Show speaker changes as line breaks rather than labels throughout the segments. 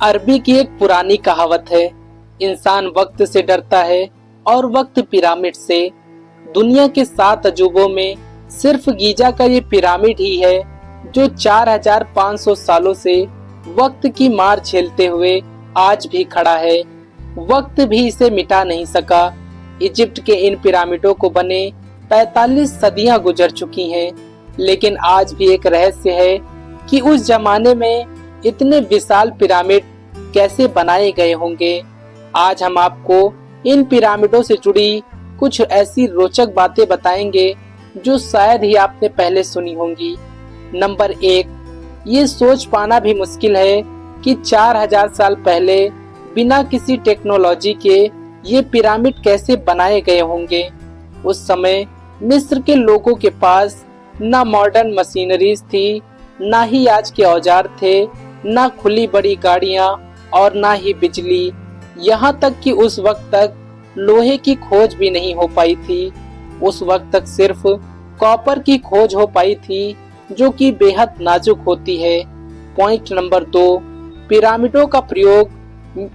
अरबी की एक पुरानी कहावत है, इंसान वक्त से डरता है और वक्त पिरामिड से। दुनिया के 7 अजूबों में सिर्फ गीजा का ये पिरामिड ही है जो 4500 सालों से वक्त की मार झेलते हुए आज भी खड़ा है। वक्त भी इसे मिटा नहीं सका। इजिप्ट के इन पिरामिडों को बने 45 सदियां गुजर चुकी हैं, लेकिन आज भी एक रहस्य है कि उस जमाने में इतने विशाल पिरामिड कैसे बनाए गए होंगे। आज हम आपको इन पिरामिडों से जुड़ी कुछ ऐसी रोचक बातें बताएंगे जो शायद ही आपने पहले सुनी होंगी। नंबर 1, ये सोच पाना भी मुश्किल है कि 4000 साल पहले बिना किसी टेक्नोलॉजी के ये पिरामिड कैसे बनाए गए होंगे। उस समय मिस्र के लोगों के पास ना मॉडर्न मशीनरीज थी, ना ही आज के औजार थे, ना खुली बड़ी गाड़ियां और ना ही बिजली। यहाँ तक कि उस वक्त तक लोहे की खोज भी नहीं हो पाई थी। उस वक्त तक सिर्फ कॉपर की खोज हो पाई थी, जो कि बेहद नाजुक होती है। पॉइंट नंबर 2, पिरामिडों का प्रयोग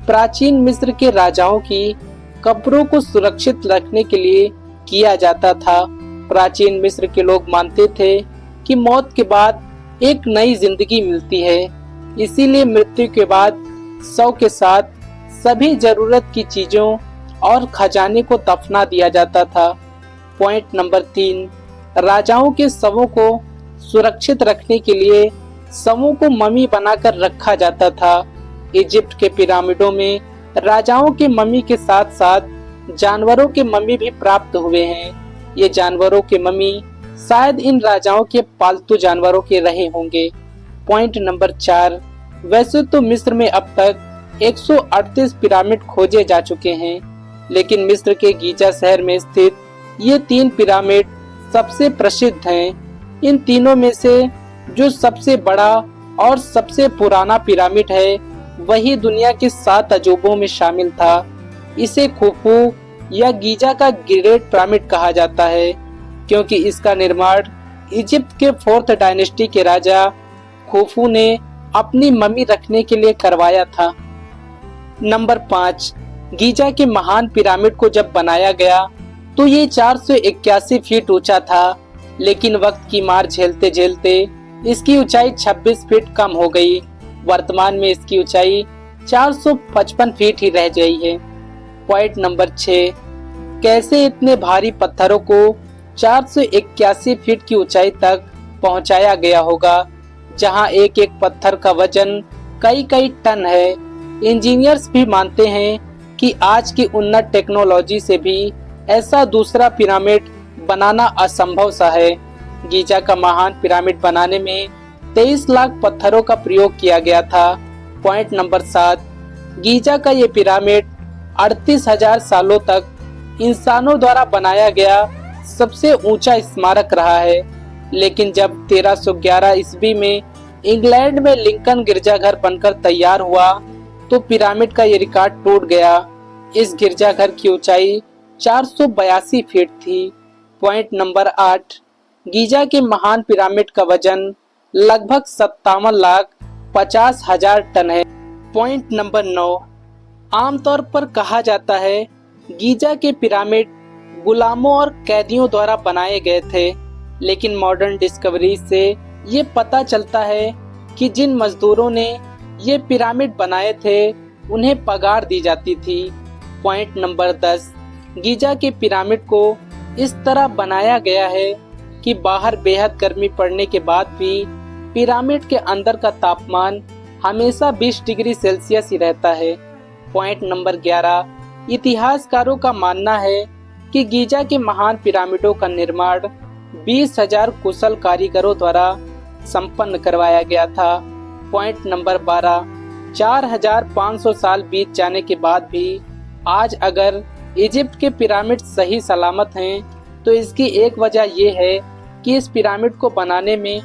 प्राचीन मिस्र के राजाओं की कब्रों को सुरक्षित रखने के लिए किया जाता था। प्राचीन मिस्र के लोग मानते थे कि मौत के बाद एक नई जिंदगी मिलती है, इसीलिए मृत्यु के बाद शव के साथ सभी जरूरत की चीजों और खजाने को दफना दिया जाता था। पॉइंट नंबर 3, राजाओं के शवों को सुरक्षित रखने के लिए शवों को मम्मी बनाकर रखा जाता था। इजिप्ट के पिरामिडों में राजाओं के मम्मी के साथ साथ जानवरों के मम्मी भी प्राप्त हुए हैं। ये जानवरों के मम्मी शायद इन राजाओं के पालतू जानवरों के रहे होंगे। पॉइंट नंबर 4, वैसे तो मिस्र में अब तक 138 पिरामिड खोजे जा चुके हैं, लेकिन मिस्र के गीजा शहर में स्थित ये 3 पिरामिड सबसे प्रसिद्ध हैं। इन तीनों में से जो सबसे बड़ा और सबसे पुराना पिरामिड है, वही दुनिया के 7 अजूबों में शामिल था। इसे खुफू या गीजा का ग्रेट पिरामिड कहा जाता है, क्योंकि इसका निर्माण इजिप्ट के 4th डायनेस्टी के राजा खुफू ने अपनी मम्मी रखने के लिए करवाया था। नंबर 5, गीजा के महान पिरामिड को जब बनाया गया तो ये 481 फीट ऊंचा था, लेकिन वक्त की मार झेलते झेलते इसकी ऊंचाई 26 फीट कम हो गई। वर्तमान में इसकी ऊंचाई 455 फीट ही रह गई है। पॉइंट नंबर 6, कैसे इतने भारी पत्थरों को 481 फीट की ऊंचाई तक पहुंचाया गया होगा, जहां एक एक पत्थर का वजन कई टन है। इंजीनियर्स भी मानते हैं कि आज की उन्नत टेक्नोलॉजी से भी ऐसा दूसरा पिरामिड बनाना असंभव सा है। गीजा का महान पिरामिड बनाने में 23 लाख पत्थरों का प्रयोग किया गया था। पॉइंट नंबर 7, गीजा का ये पिरामिड 38,000 सालों तक इंसानों द्वारा बनाया गया सबसे ऊंचा स्मारक रहा है, लेकिन जब 1311 ईस्वी में इंग्लैंड में लिंकन गिरजाघर बनकर तैयार हुआ तो पिरामिड का ये रिकॉर्ड टूट गया। इस गिरजाघर की ऊंचाई 482 फीट थी। पॉइंट नंबर 8, गीजा के महान पिरामिड का वजन लगभग 57,50,000 टन है। पॉइंट नंबर 9, आमतौर पर कहा जाता है गीजा के पिरामिड गुलामों और कैदियों द्वारा बनाए गए थे, लेकिन मॉडर्न डिस्कवरी से ये पता चलता है कि जिन मजदूरों ने ये पिरामिड बनाए थे उन्हें पगार दी जाती थी। पॉइंट नंबर 10, गीजा के पिरामिड को इस तरह बनाया गया है कि बाहर बेहद गर्मी पड़ने के बाद भी पिरामिड के अंदर का तापमान हमेशा 20 डिग्री सेल्सियस ही रहता है। पॉइंट नंबर 11, इतिहासकारों का मानना है कि गीजा के महान पिरामिडों का निर्माण 20,000 कुशल कारीगरों द्वारा संपन्न करवाया गया था। पॉइंट नंबर 12, 4500 साल बीत जाने के बाद भी आज अगर इजिप्ट के पिरामिड सही सलामत हैं, तो इसकी एक वजह यह है कि इस पिरामिड को बनाने में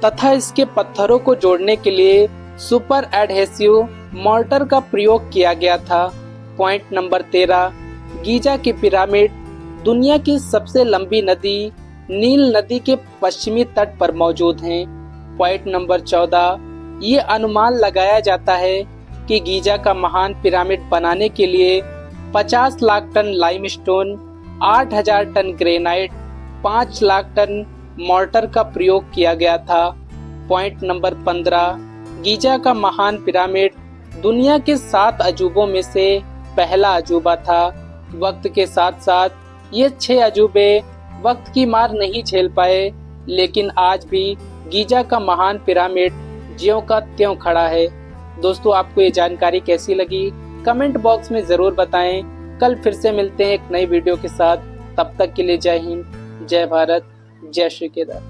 तथा इसके पत्थरों को जोड़ने के लिए सुपर एडहेसिव मोर्टर का प्रयोग किया गया था। पॉइंट नंबर 13, गीजा के पिरामिड दुनिया की सबसे लंबी नदी नील नदी के पश्चिमी तट पर मौजूद हैं। पॉइंट नंबर 14, ये अनुमान लगाया जाता है कि गीजा का महान पिरामिड बनाने के लिए 50 lakh ton limestone, 8000 ton granite, 5 lakh ton mortar का प्रयोग किया गया था। पॉइंट नंबर 15, गीजा का महान पिरामिड दुनिया के 7 अजूबों में से पहला अजूबा था। वक्त के साथ साथ ये 6 अजूबे वक्त की मार नहीं झेल पाए, लेकिन आज भी गीजा का महान पिरामिड ज्यों का त्यों खड़ा है। दोस्तों, आपको ये जानकारी कैसी लगी कमेंट बॉक्स में जरूर बताएं। कल फिर से मिलते हैं एक नई वीडियो के साथ। तब तक के लिए जय हिंद, जय भारत, जय श्री केदार।